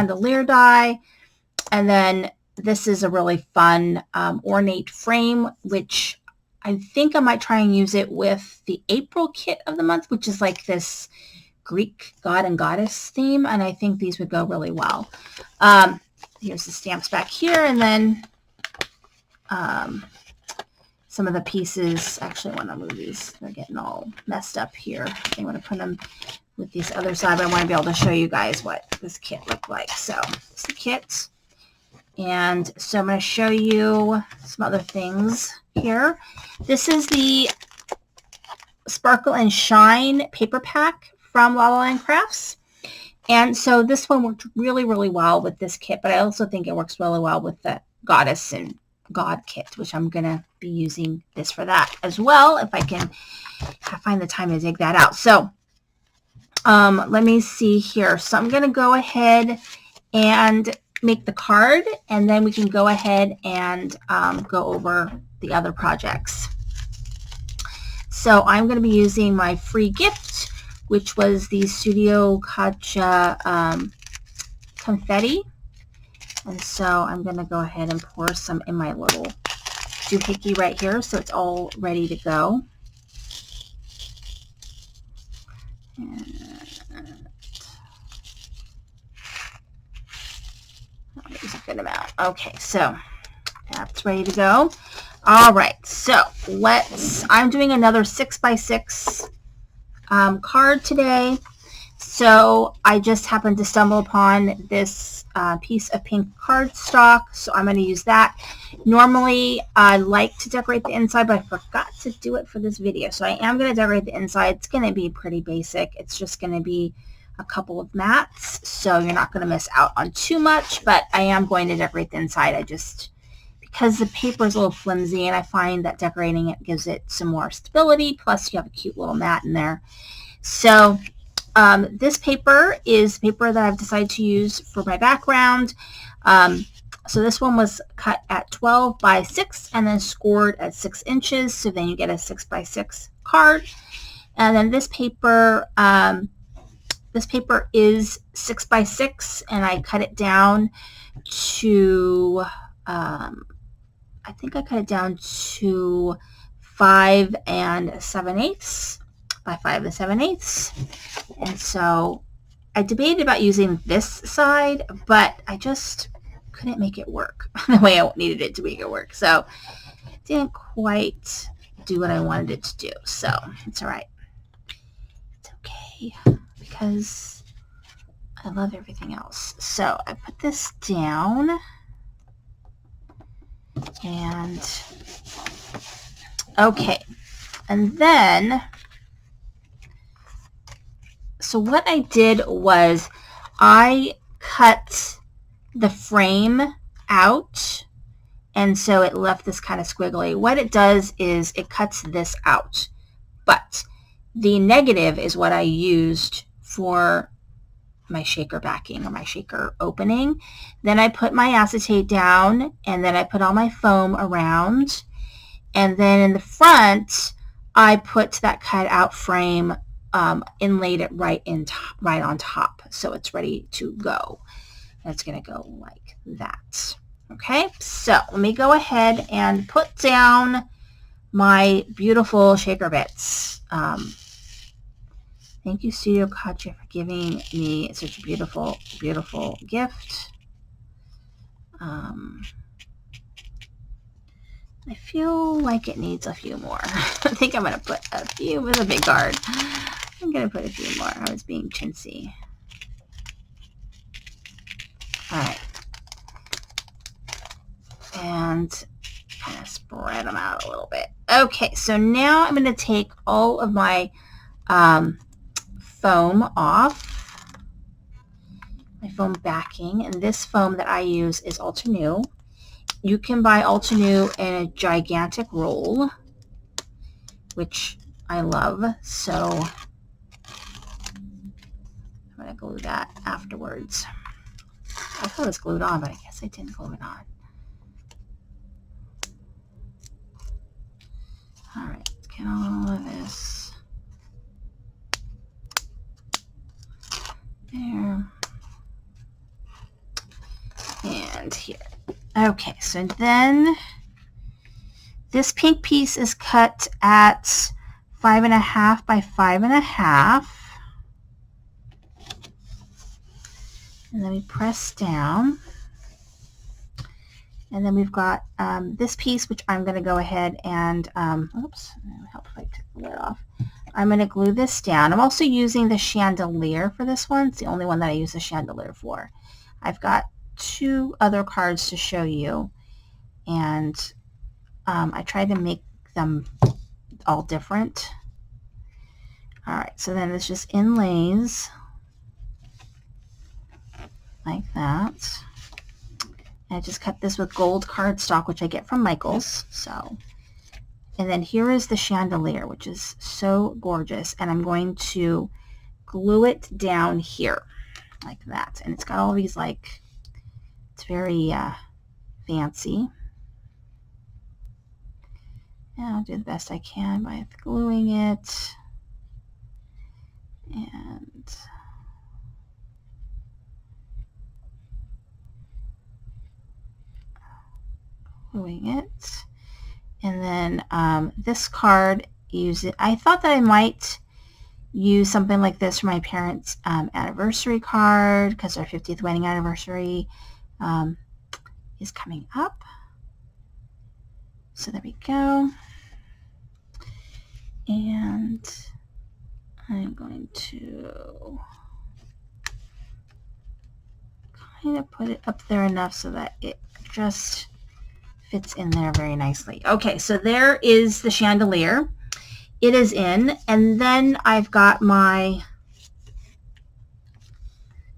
chandelier die. And then this is a really fun ornate frame, which I think I might try and use it with the April kit of the month, which is like this Greek god and goddess theme. And I think these would go really well. Here's the stamps back here. And then some of the pieces, actually I want to move these. They're getting all messed up here. I want to put them with these other side, but I want to be able to show you guys what this kit looked like. So it's the kit. And so I'm going to show you some other things here. This is the Sparkle and Shine paper pack from La La Land Crafts. And so this one worked really, really well with this kit, but I also think it works really well with the Goddess and God kit, which I'm going to be using this for that as well, if I can find the time to dig that out. So let me see here. So I'm going to go ahead and make the card, and then we can go ahead and go over the other projects. So I'm going to be using my free gift, which was the Studio Katja confetti. And so I'm going to go ahead and pour some in my little doohickey right here, so it's all ready to go. And there's a good amount. Okay, so that's ready to go. All right, so I'm doing another 6x6 card today. So I just happened to stumble upon this piece of pink cardstock, so I'm going to use that. Normally, I like to decorate the inside, but I forgot to do it for this video. So I am going to decorate the inside. It's going to be pretty basic. It's just going to be a couple of mats, so you're not going to miss out on too much, but I am going to decorate the inside. Because the paper is a little flimsy, and I find that decorating it gives it some more stability, plus you have a cute little mat in there. So this paper is paper that I've decided to use for my background. So this one was cut at 12 by 6 and then scored at 6 inches. So then you get a 6x6 card. And then this paper is 6x6, and I cut it down to, I think I cut it down to 5 7/8 by 5 7/8. And so I debated about using this side, but I just couldn't make it work the way I needed it to make it work. So it didn't quite do what I wanted it to do. So it's all right. It's okay because I love everything else. So I put this down, and okay. And then, so what I did was I cut the frame out, and so it left this kind of squiggly. What it does is it cuts this out, but the negative is what I used for my shaker backing or my shaker opening. Then I put my acetate down, and then I put all my foam around, and then in the front I put that cut out frame, inlaid it right on top, so it's ready to go. And it's going to go like that. Okay, so let me go ahead and put down my beautiful shaker bits. Thank you, Studio Katja, for giving me such a beautiful, beautiful gift. I feel like it needs a few more. I think I'm going to put a few with a big card. I'm going to put a few more. I was being chintzy. All right. And kind of spread them out a little bit. Okay, so now I'm going to take all of my foam off, my foam backing, and this foam that I use is Altenew. You can buy Altenew in a gigantic roll, which I love, so I'm going to glue that afterwards. I thought it was glued on, but I guess I didn't glue it on. All right, let's get all of this there. end here. Okay, so then this pink piece is cut at 5.5 by 5.5. And then we press down. And then we've got this piece, which I'm going to go ahead and, oops, it'll help if I take the lid off. I'm going to glue this down. I'm also using the chandelier for this one. It's the only one that I use the chandelier for. I've got 2 other cards to show you. And I tried to make them all different. All right, so then it's just inlays like that. And I just cut this with gold cardstock, which I get from Michael's. So, and then here is the chandelier, which is so gorgeous. And I'm going to glue it down here like that. And it's got all these, like, it's very fancy. And I'll do the best I can by gluing it. And gluing it. And then this card, use it. I thought that I might use something like this for my parents' anniversary card, because our 50th wedding anniversary is coming up. So there we go. And I'm going to kind of put it up there enough so that it just fits in there very nicely. Okay, so there is the chandelier. It is in, and then I've got my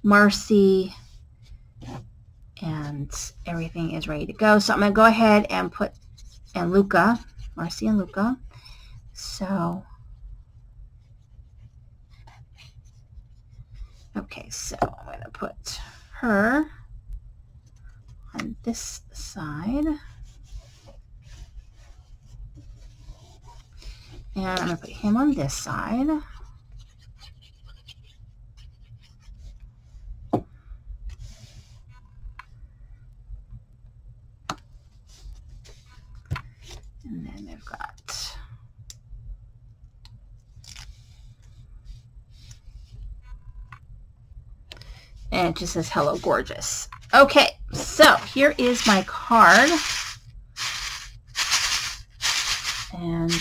Marcy, and everything is ready to go. So I'm going to go ahead and put, and Luca, Marcy and Luca. So, okay, so I'm going to put her on this side. And I'm going to put him on this side. And then I've got and it just says hello gorgeous. Okay, so here is my card. And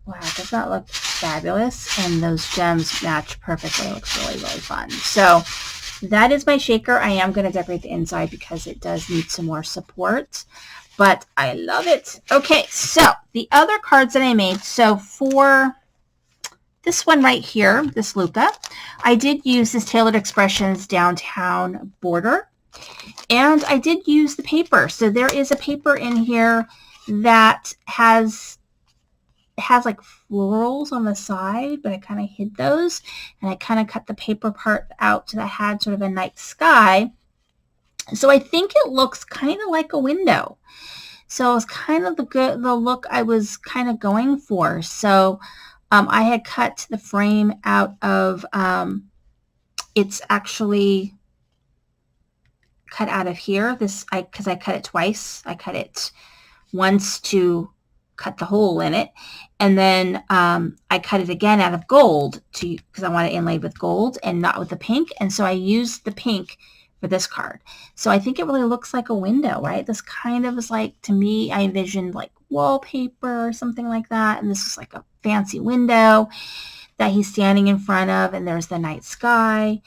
wow, does that look fabulous? And those gems match perfectly. It looks really, really fun. So that is my shaker. I am going to decorate the inside because it does need some more support, but I love it. Okay, so the other cards that I made, so for this one right here, this Luca, I did use this Tailored Expressions Downtown border, and I did use the paper. So there is a paper in here that has like florals on the side, but I kind of hid those, and I kind of cut the paper part out so that had sort of a night sky. So I think it looks kind of like a window. So it's kind of the look I was kind of going for. So I had cut the frame out of, it's actually cut out of here. Because I cut it twice. I cut it once to cut the hole in it, and then I cut it again out of gold because I want it inlaid with gold and not with the pink. And so I used the pink for this card. So I think it really looks like a window, right? This kind of is like, to me, I envisioned like wallpaper or something like that. And this is like a fancy window that he's standing in front of, and there's the night sky.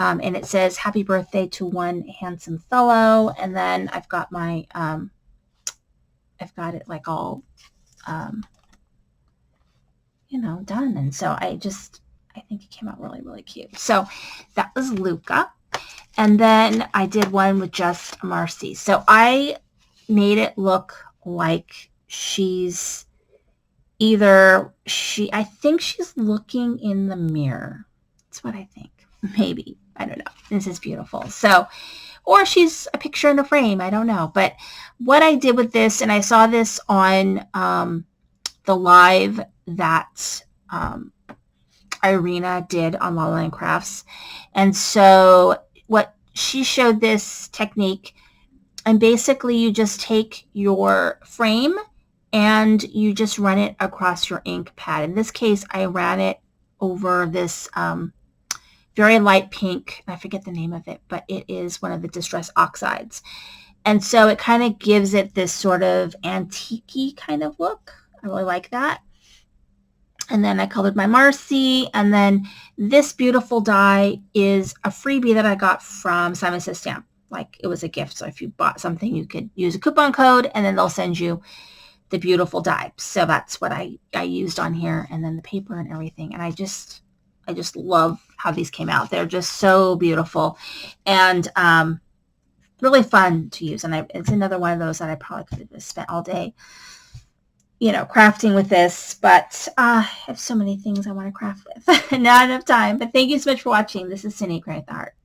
And it says, happy birthday to one handsome fellow. And then I've got my, I've got it like all, you know, done. And so I think it came out really, really cute. So that was Luca. And then I did one with just Marcy. So I made it look like she's I think she's looking in the mirror. That's what I think. Maybe. I don't know. This is beautiful. So, or she's a picture in a frame. I don't know. But what I did with this, and I saw this on the live that Irina did on La La Land Crafts. And so what she showed this technique, and basically you just take your frame and you just run it across your ink pad. In this case, I ran it over this very light pink. I forget the name of it, but it is one of the Distress Oxides. And so it kind of gives it this sort of antique-y kind of look. I really like that. And then I colored my Marcy. And then this beautiful die is a freebie that I got from Simon Says Stamp. Like, it was a gift. So if you bought something, you could use a coupon code and then they'll send you the beautiful die. So that's what I used on here, and then the paper and everything. And I just love how these came out. They're just so beautiful and really fun to use. And it's another one of those that I probably could have spent all day, you know, crafting with this, but I have so many things I want to craft with. Not enough time. But thank you so much for watching. This is Cindy Create the Art.